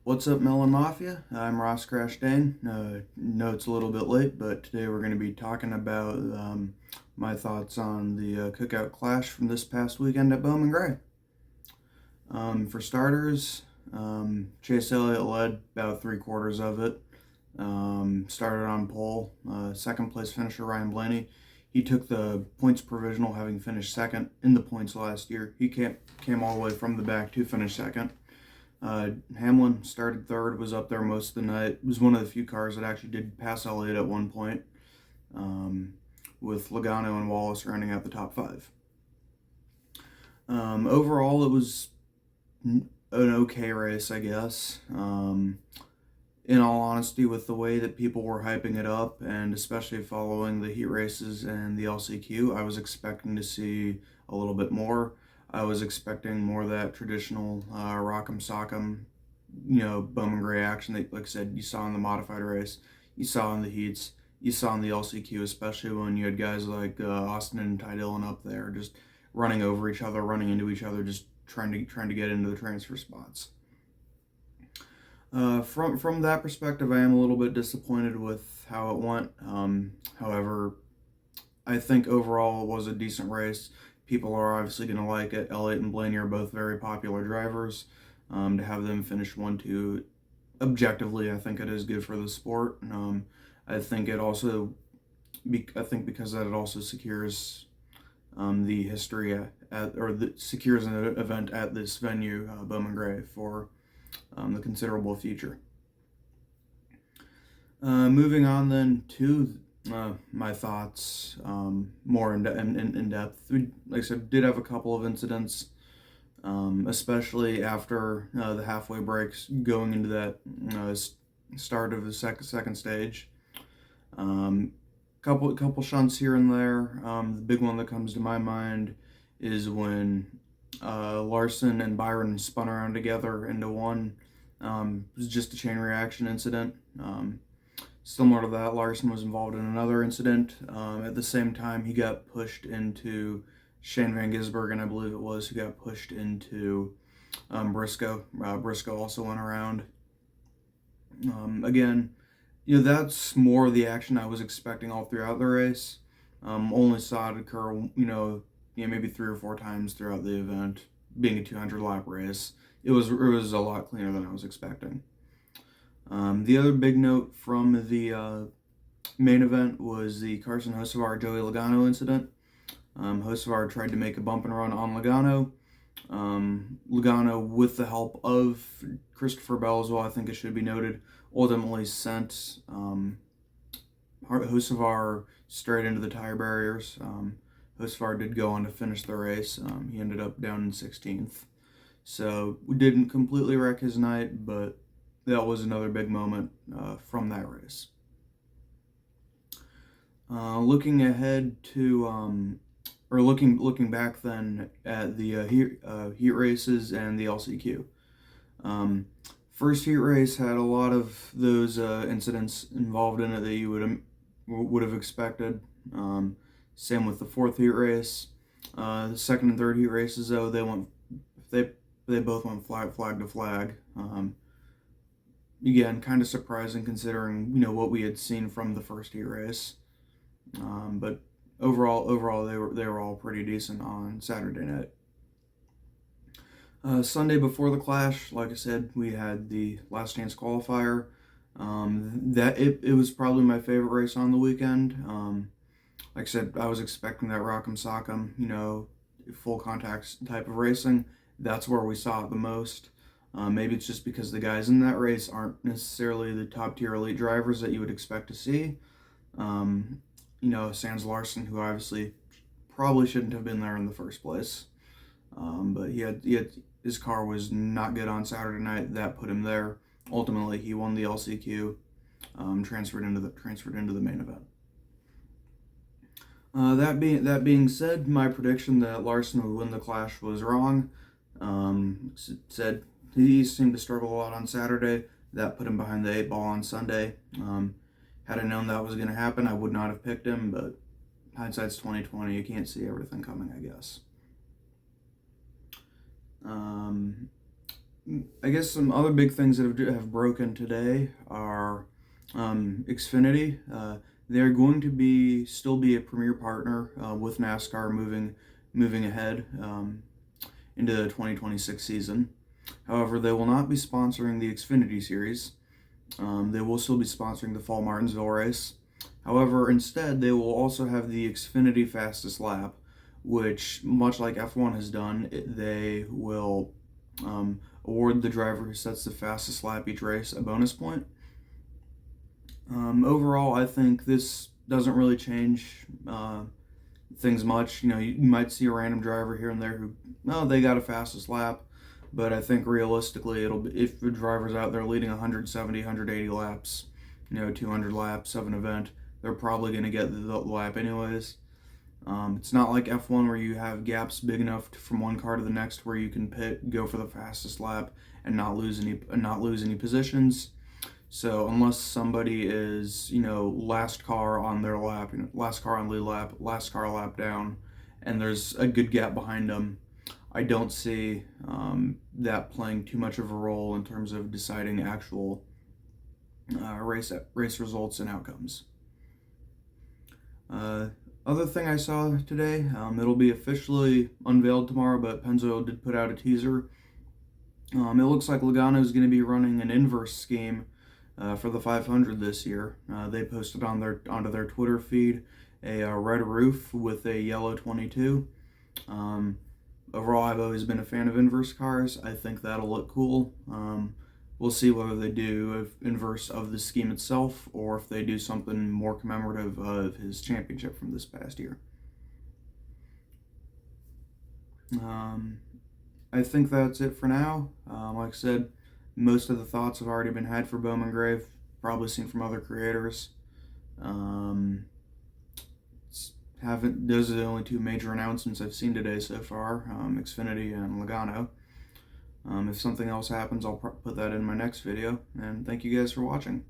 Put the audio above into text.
What's up, Melon Mafia? I'm Ross Crash Dane. Know it's a little bit late, but today we're going to be talking about my thoughts on the Cookout Clash from this past weekend at Bowman Gray. For starters, Chase Elliott led about 3/4 of it. Started on pole. Second place finisher Ryan Blaney. He took the points provisional, having finished second in the points last year. He came all the way from the back to finish second. Hamlin started third, was up there most of the night. Was one of the few cars that actually did pass Elliott at one point, with Logano and Wallace rounding out the top five. Overall, it was an okay race, I guess. In all honesty, with the way that people were hyping it up, and especially following the heat races and the LCQ, I was expecting to see a little bit more. I was expecting more of that traditional rock'em sock'em, Bowman Gray action that, like I said, you saw in the modified race, you saw in the heats, you saw in the LCQ, especially when you had guys like Austin and Ty Dillon up there just running over each other, running into each other, just trying to get into the transfer spots. From that perspective, I am a little bit disappointed with how it went. However, I think overall it was a decent race. People are obviously going to like it. Elliott and Blaney are both very popular drivers. To have them finish 1-2, objectively, I think it is good for the sport. I think it also, I think because that it also secures the history secures an event at this venue, Bowman Gray, for the considerable future. Moving on then to my thoughts more in depth. We, like I said, did have a couple of incidents, especially after the halfway breaks, going into that start of the second stage. Couple shunts here and there. The big one that comes to my mind is when Larson and Byron spun around together into one. It was just a chain reaction incident. Similar to that, Larson was involved in another incident. At the same time, he got pushed into Shane Van Gisbergen, I believe it was, who got pushed into Briscoe. Briscoe also went around. Again, that's more of the action I was expecting all throughout the race. Only saw it occur, maybe 3 or 4 times throughout the event. Being a 200-lap race, it was a lot cleaner than I was expecting. The other big note from the main event was the Carson Hocevar-Joey Logano incident. Hocevar tried to make a bump and run on Logano. Logano, with the help of Christopher Bell as well, I think it should be noted, ultimately sent Hocevar straight into the tire barriers. Hocevar did go on to finish the race. He ended up down in 16th. So we didn't completely wreck his night, but that was another big moment from that race. Looking ahead to, or looking back then at the heat races and the LCQ. First heat race had a lot of those incidents involved in it that you would have expected. Same with the fourth heat race. The second and third heat races, though, they both went flag to flag. Again, kind of surprising considering what we had seen from the first heat race. But overall they were all pretty decent on Saturday night. Sunday before the clash, like I said, we had the last chance qualifier. It was probably my favorite race on the weekend. Like I said, I was expecting that rock'em sock'em, full contact type of racing. That's where we saw it the most. Maybe it's just because the guys in that race aren't necessarily the top tier elite drivers that you would expect to see. Sans Larson, who obviously probably shouldn't have been there in the first place. But he had his car was not good on Saturday night. That put him there. Ultimately, he won the LCQ, transferred into the main event. That being said, my prediction that Larson would win the clash was wrong. Said he seemed to struggle a lot on Saturday. That put him behind the 8 ball on Sunday. Had I known that was going to happen, I would not have picked him. But hindsight's 20/20. You can't see everything coming, I guess. I guess some other big things that have broken today are Xfinity. They're going to still be a premier partner with NASCAR moving ahead into the 2026 season. However, they will not be sponsoring the Xfinity Series. They will still be sponsoring the Fall Martinsville race. However, instead, they will also have the Xfinity Fastest Lap, which, much like F1 has done, they will award the driver who sets the fastest lap each race a bonus point. Overall, I think this doesn't really change things much. You might see a random driver here and there who, they got a fastest lap, but I think realistically, it'll be, if the driver's out there leading 170, 180 laps, 200 laps of an event, they're probably going to get the lap anyways. It's not like F1 where you have gaps big enough from one car to the next where you can go for the fastest lap and not lose any positions. So unless somebody is, last car on their lap, last car on lead lap, last car lap down, and there's a good gap behind them, I don't see that playing too much of a role in terms of deciding actual race results and outcomes. Other thing I saw today, it'll be officially unveiled tomorrow, but Pennzoil did put out a teaser. It looks like Logano is going to be running an inverse scheme for the 500 this year. They posted onto their Twitter feed a red roof with a yellow 22. Overall, I've always been a fan of inverse cars. I think that'll look cool. We'll see whether they do inverse of the scheme itself or if they do something more commemorative of his championship from this past year. I think that's it for now. Like I said, most of the thoughts have already been had for Bowman Gray, probably seen from other creators. Those are the only two major announcements I've seen today so far, Xfinity and Logano. If something else happens, I'll put that in my next video, and thank you guys for watching.